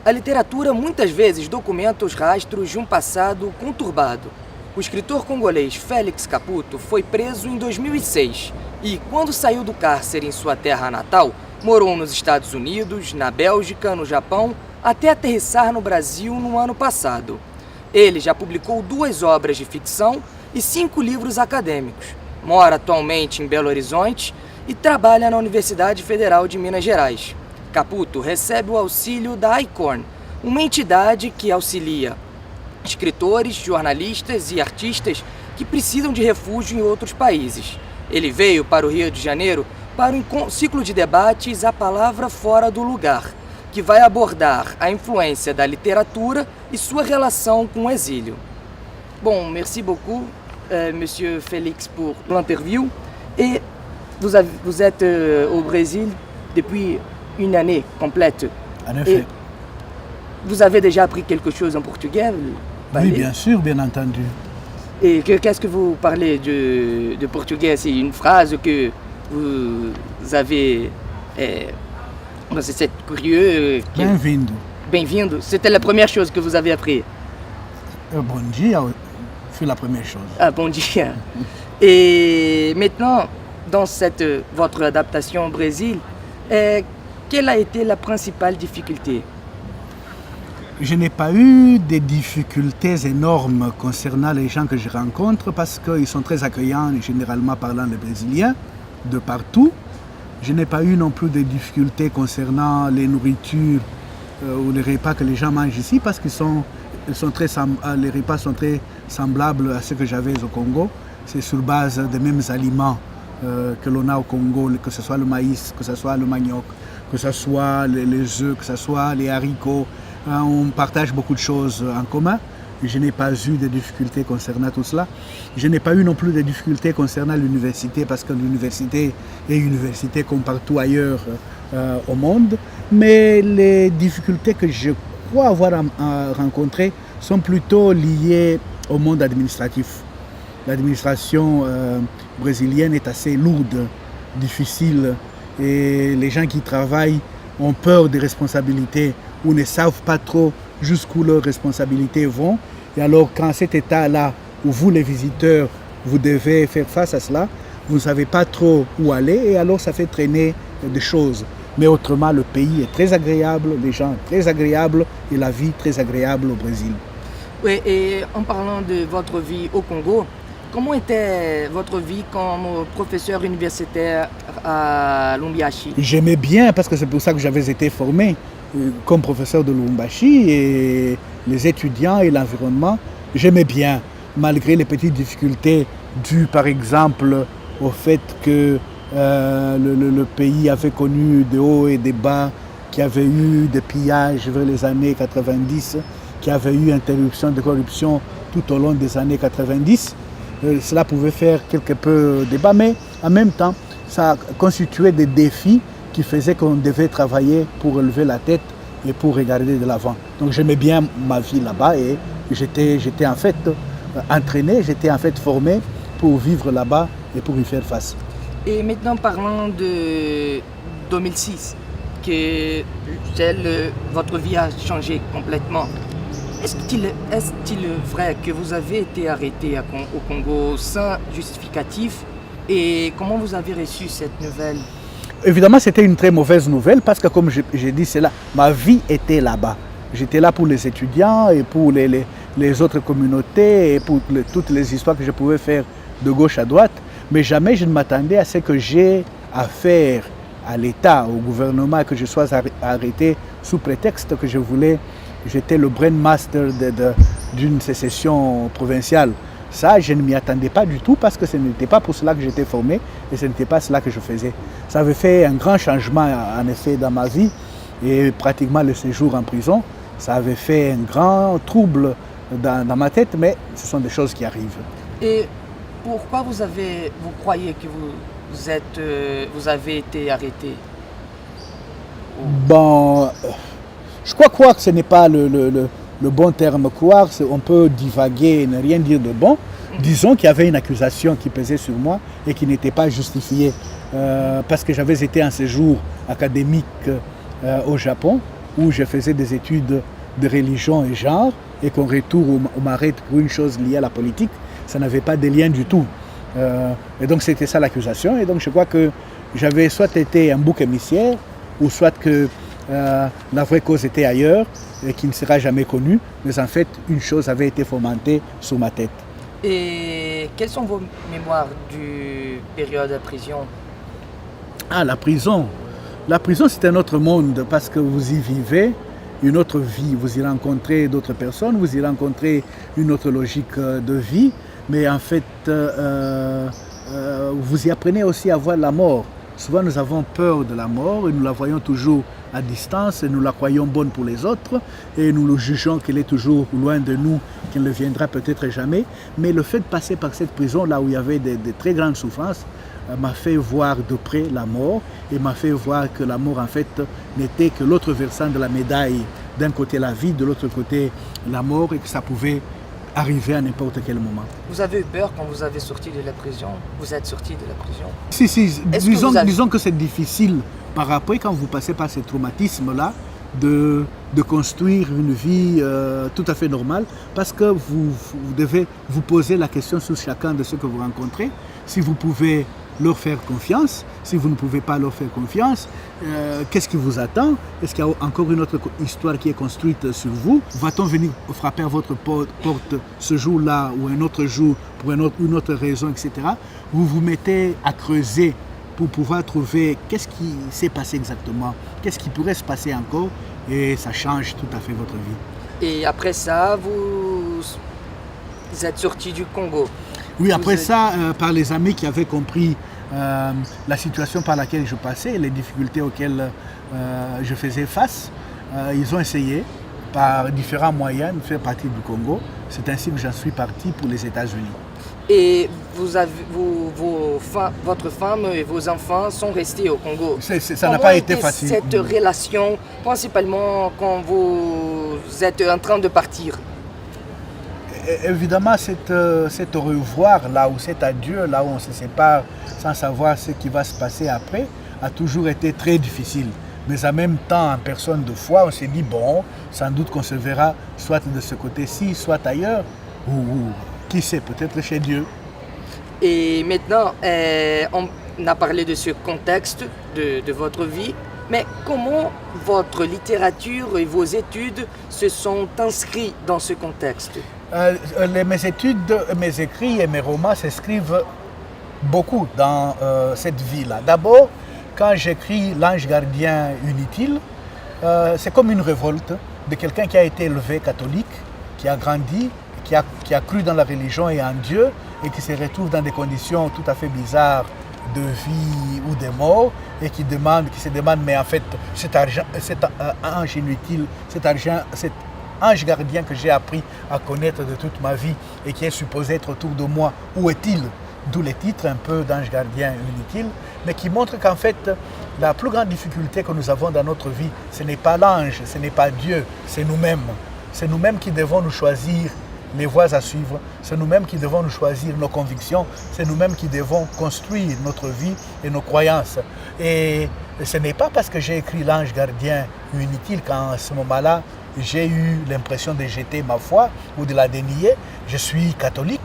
A literatura muitas vezes documenta os rastros de um passado conturbado. O escritor congolês Félix Caputo foi preso em 2006 e, quando saiu do cárcere em sua terra natal, morou nos Estados Unidos, na Bélgica, no Japão, até aterrissar no Brasil no ano passado. Ele já publicou 2 obras de ficção e 5 livros acadêmicos. Mora atualmente em Belo Horizonte e trabalha na Universidade Federal de Minas Gerais. Caputo recebe o auxílio da ICORN, uma entidade que auxilia escritores, jornalistas e artistas que precisam de refúgio em outros países. Ele veio para o Rio de Janeiro para um ciclo de debates A Palavra Fora do Lugar, que vai abordar a influência da literatura e sua relação com o exílio. Bon, merci beaucoup, Monsieur Félix, pour l'interview. Et vous êtes au Brésil depuis une année complète. En effet. Et vous avez déjà appris quelque chose en portugais? Oui, bien sûr, bien entendu. Et qu'est-ce que vous parlez de portugais? C'est une phrase que vous avez... c'est curieux. Bem-vindo. Bem-vindo. C'était la première chose que vous avez appris. Bon dia, c'est la première chose. Ah, bon dia. Et maintenant, dans votre adaptation au Brésil, quelle a été la principale difficulté? Je n'ai pas eu de difficultés énormes concernant les gens que je rencontre parce qu'ils sont très accueillants, généralement parlant les Brésiliens, de partout. Je n'ai pas eu non plus de difficultés concernant les nourritures ou les repas que les gens mangent ici parce que les repas sont très semblables à ce que j'avais au Congo. C'est sur base des mêmes aliments que l'on a au Congo, que ce soit le maïs, que ce soit le manioc, que ce soit les œufs, que ce soit les haricots. On partage beaucoup de choses en commun. Je n'ai pas eu de difficultés concernant tout cela. Je n'ai pas eu non plus de difficultés concernant l'université parce que l'université est une université comme partout ailleurs au monde. Mais les difficultés que je crois avoir rencontrées sont plutôt liées au monde administratif. L'administration brésilienne est assez lourde, difficile et les gens qui travaillent ont peur des responsabilités ou ne savent pas trop jusqu'où leurs responsabilités vont. Et alors, quand cet état-là, où vous, les visiteurs, vous devez faire face à cela, vous ne savez pas trop où aller et alors ça fait traîner des choses. Mais autrement, le pays est très agréable, les gens très agréables et la vie très agréable au Brésil. Oui, et en parlant de votre vie au Congo, comment était votre vie comme professeur universitaire à Lubumbashi? J'aimais bien parce que c'est pour ça que j'avais été formé comme professeur de Lubumbashi et les étudiants et l'environnement. J'aimais bien, malgré les petites difficultés dues par exemple au fait que le pays avait connu des hauts et des bas, qu'il y avait eu des pillages vers les années 90, qu'il y avait eu interruption de corruption tout au long des années 90. Cela pouvait faire quelque peu débat, mais en même temps, ça constituait des défis qui faisaient qu'on devait travailler pour relever la tête et pour regarder de l'avant. Donc j'aimais bien ma vie là-bas et j'étais en fait entraîné, j'étais en fait formé pour vivre là-bas et pour y faire face. Et maintenant parlons de 2006, que votre vie a changé complètement. Est-il vrai que vous avez été arrêté au Congo sans justificatif et comment vous avez reçu cette nouvelle? Évidemment, c'était une très mauvaise nouvelle parce que, comme j'ai dit, ma vie était là-bas. J'étais là pour les étudiants et pour les autres communautés et pour toutes les histoires que je pouvais faire de gauche à droite. Mais jamais je ne m'attendais à ce que j'ai affaire à l'État, au gouvernement, que je sois arrêté sous prétexte que j'étais le brain master d'une sécession provinciale. Ça, je ne m'y attendais pas du tout parce que ce n'était pas pour cela que j'étais formé et ce n'était pas cela que je faisais. Ça avait fait un grand changement en effet dans ma vie et pratiquement le séjour en prison, ça avait fait un grand trouble dans ma tête, mais ce sont des choses qui arrivent. Et pourquoi vous croyez que vous avez été arrêté? Bon, je crois que ce n'est pas le bon terme croire, on peut divaguer et ne rien dire de bon. Disons qu'il y avait une accusation qui pesait sur moi et qui n'était pas justifiée parce que j'avais été en séjour académique au Japon où je faisais des études de religion et genre, et qu'en retour on m'arrête pour une chose liée à la politique, ça n'avait pas de lien du tout. Et donc c'était ça l'accusation, et donc je crois que j'avais soit été un bouc émissaire, ou soit que la vraie cause était ailleurs, et qui ne sera jamais connue, mais en fait une chose avait été fomentée sur ma tête. Et quelles sont vos mémoires du période de prison? Ah, la prison. La prison, c'est un autre monde parce que vous y vivez une autre vie. Vous y rencontrez d'autres personnes, vous y rencontrez une autre logique de vie, mais en fait, vous y apprenez aussi à voir la mort. Souvent, nous avons peur de la mort et nous la voyons toujours à distance et nous la croyons bonne pour les autres et nous le jugeons qu'elle est toujours loin de nous, qu'elle ne viendra peut-être jamais. Mais le fait de passer par cette prison, là où il y avait de très grandes souffrances, m'a fait voir de près la mort et m'a fait voir que la mort en fait n'était que l'autre versant de la médaille. D'un côté la vie, de l'autre côté la mort, et que ça pouvait arriver à n'importe quel moment. Vous avez eu peur quand vous avez sorti de la prison? Vous êtes sorti de la prison? Si, disons que c'est difficile par après quand vous passez par ces traumatismes-là de construire une vie tout à fait normale, parce que vous devez vous poser la question sur chacun de ceux que vous rencontrez, si vous pouvez leur faire confiance, si vous ne pouvez pas leur faire confiance, qu'est-ce qui vous attend? Est-ce qu'il y a encore une autre histoire qui est construite sur vous? Va-t-on venir frapper à votre porte ce jour-là ou un autre jour pour une autre raison, etc. Vous vous mettez à creuser pour pouvoir trouver qu'est-ce qui s'est passé exactement, qu'est-ce qui pourrait se passer encore, et ça change tout à fait votre vie. Et après ça, vous êtes sorti du Congo? Oui, après ça, par les amis qui avaient compris la situation par laquelle je passais, les difficultés auxquelles je faisais face, ils ont essayé par différents moyens de faire partie du Congo. C'est ainsi que j'en suis parti pour les États-Unis. Et votre femme et vos enfants sont restés au Congo. Ça n'a pas été facile. Cette relation, principalement quand vous êtes en train de partir? Évidemment, cet au revoir, là où cet adieu, là où on se sépare sans savoir ce qui va se passer après, a toujours été très difficile. Mais en même temps, en personne de foi, on s'est dit, bon, sans doute qu'on se verra soit de ce côté-ci, soit ailleurs, ou qui sait, peut-être chez Dieu. Et maintenant, on a parlé de ce contexte de votre vie, mais comment votre littérature et vos études se sont inscrits dans ce contexte? Mes études, mes écrits et mes romans s'inscrivent beaucoup dans cette vie-là. D'abord, quand j'écris L'Ange gardien inutile, c'est comme une révolte de quelqu'un qui a été élevé catholique, qui a grandi, qui a cru dans la religion et en Dieu, et qui se retrouve dans des conditions tout à fait bizarres de vie ou de mort, et qui se demande, mais en fait, cet ange inutile, cet ange gardien que j'ai appris à connaître de toute ma vie et qui est supposé être autour de moi, où est-il? D'où les titres un peu d'ange gardien inutile, mais qui montre qu'en fait, la plus grande difficulté que nous avons dans notre vie, ce n'est pas l'ange, ce n'est pas Dieu, c'est nous-mêmes. C'est nous-mêmes qui devons nous choisir les voies à suivre, c'est nous-mêmes qui devons nous choisir nos convictions, c'est nous-mêmes qui devons construire notre vie et nos croyances. Et ce n'est pas parce que j'ai écrit L'Ange gardien inutile qu'à ce moment-là, j'ai eu l'impression de jeter ma foi ou de la dénier. Je suis catholique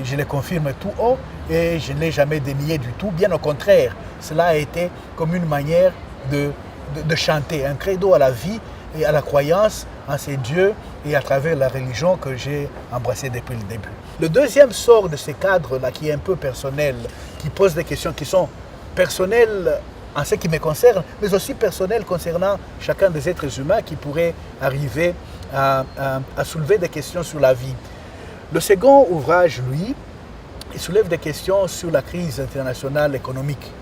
et je le confirme tout haut et je ne l'ai jamais dénié du tout. Bien au contraire, cela a été comme une manière de chanter, un credo à la vie et à la croyance en ces dieux et à travers la religion que j'ai embrassée depuis le début. Le deuxième sort de ce cadre-là qui est un peu personnel, qui pose des questions qui sont personnelles en ce qui me concerne, mais aussi personnelles concernant chacun des êtres humains qui pourraient arriver à soulever des questions sur la vie. Le second ouvrage, lui, il soulève des questions sur la crise internationale économique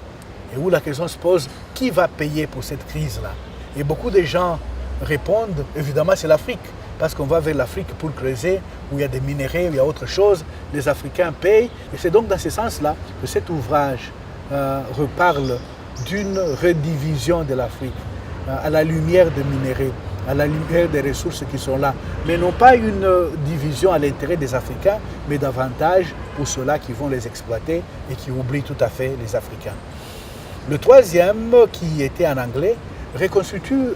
et où la question se pose, qui va payer pour cette crise-là? Et beaucoup de gens répondent, évidemment c'est l'Afrique, parce qu'on va vers l'Afrique pour creuser, où il y a des minéraux, où il y a autre chose, les Africains payent. Et c'est donc dans ce sens-là que cet ouvrage reparle d'une redivision de l'Afrique, à la lumière des minéraux, à la lumière des ressources qui sont là, mais non pas une division à l'intérêt des Africains, mais davantage pour ceux-là qui vont les exploiter et qui oublient tout à fait les Africains. Le troisième, qui était en anglais, reconstitue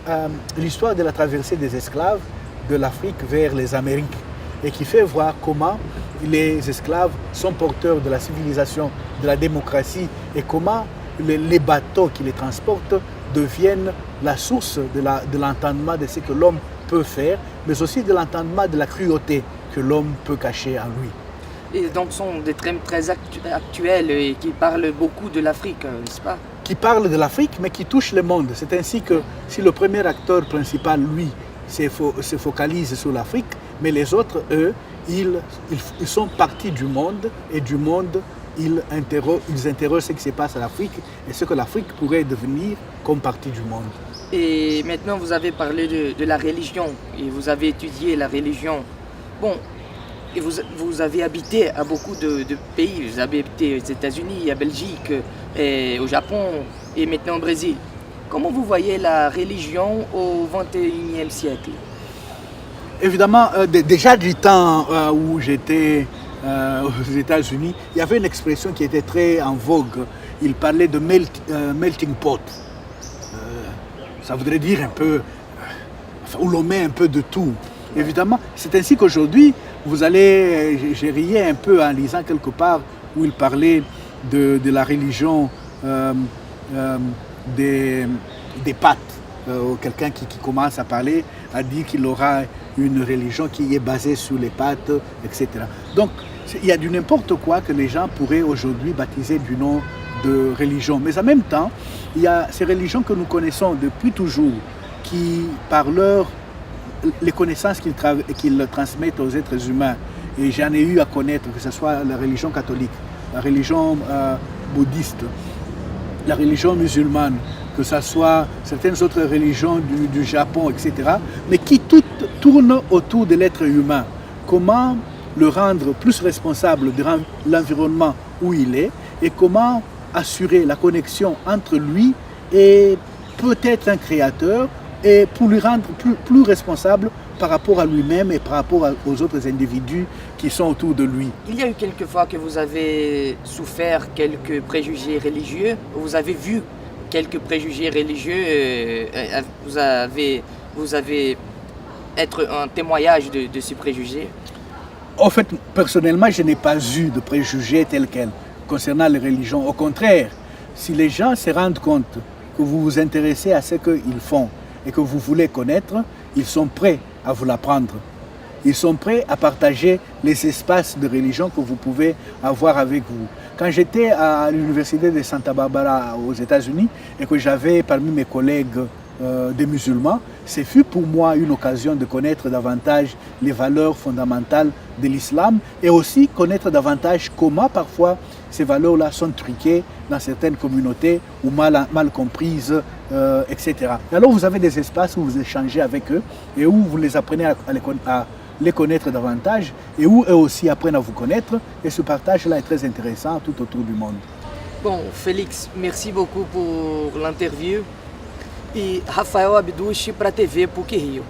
l'histoire de la traversée des esclaves de l'Afrique vers les Amériques et qui fait voir comment les esclaves sont porteurs de la civilisation, de la démocratie et comment les bateaux qui les transportent deviennent la source de l'entendement de ce que l'homme peut faire, mais aussi de l'entendement de la cruauté que l'homme peut cacher en lui. Et donc ce sont des thèmes très actuels et qui parlent beaucoup de l'Afrique, n'est-ce pas? Qui parlent de l'Afrique, mais qui touchent le monde. C'est ainsi que si le premier acteur principal, lui, se focalise sur l'Afrique, mais les autres, eux, ils sont partis du monde et du monde, ils interrogent ce qui se passe à l'Afrique et ce que l'Afrique pourrait devenir comme partie du monde. Et maintenant, vous avez parlé de la religion et vous avez étudié la religion. Bon, et vous avez habité à beaucoup de pays. Vous avez habité aux États-Unis, à Belgique, et au Japon et maintenant au Brésil. Comment vous voyez la religion au XXIe siècle? Évidemment, déjà du temps où j'étais aux États-Unis, il y avait une expression qui était très en vogue. Il parlait de melting pot. Ça voudrait dire un peu, où l'on met un peu de tout. Évidemment, c'est ainsi qu'aujourd'hui, j'ai rié un peu en lisant quelque part où il parlait de la religion des pâtes. Quelqu'un qui commence à parler a dit qu'il aura une religion qui est basée sur les pâtes, etc. Donc, il y a du n'importe quoi que les gens pourraient aujourd'hui baptiser du nom de religion. Mais en même temps, il y a ces religions que nous connaissons depuis toujours, qui, par les connaissances qu'ils transmettent aux êtres humains, et j'en ai eu à connaître, que ce soit la religion catholique, la religion bouddhiste, la religion musulmane, que ce soit certaines autres religions du Japon, etc., mais qui toutes tournent autour de l'être humain. Comment le rendre plus responsable de l'environnement où il est et comment assurer la connexion entre lui et peut-être un créateur et pour lui rendre plus responsable par rapport à lui-même et par rapport aux autres individus qui sont autour de lui. Il y a eu quelques fois que vous avez souffert quelques préjugés religieux, vous avez vu quelques préjugés religieux, vous avez être un témoignage de ces préjugés? En fait, personnellement, je n'ai pas eu de préjugés tels quels concernant les religions. Au contraire, si les gens se rendent compte que vous vous intéressez à ce qu'ils font et que vous voulez connaître, ils sont prêts à vous l'apprendre. Ils sont prêts à partager les espaces de religion que vous pouvez avoir avec vous. Quand j'étais à l'université de Santa Barbara aux États-Unis et que j'avais parmi mes collègues des musulmans, ce fut pour moi une occasion de connaître davantage les valeurs fondamentales de l'islam et aussi connaître davantage comment parfois ces valeurs-là sont truquées dans certaines communautés ou mal comprises, etc. Et alors vous avez des espaces où vous échangez avec eux et où vous les apprenez à les connaître davantage et où eux aussi apprennent à vous connaître et ce partage-là est très intéressant tout autour du monde. Bon, Félix, merci beaucoup pour l'interview. E Rafael Abduche para a TV PUC Rio.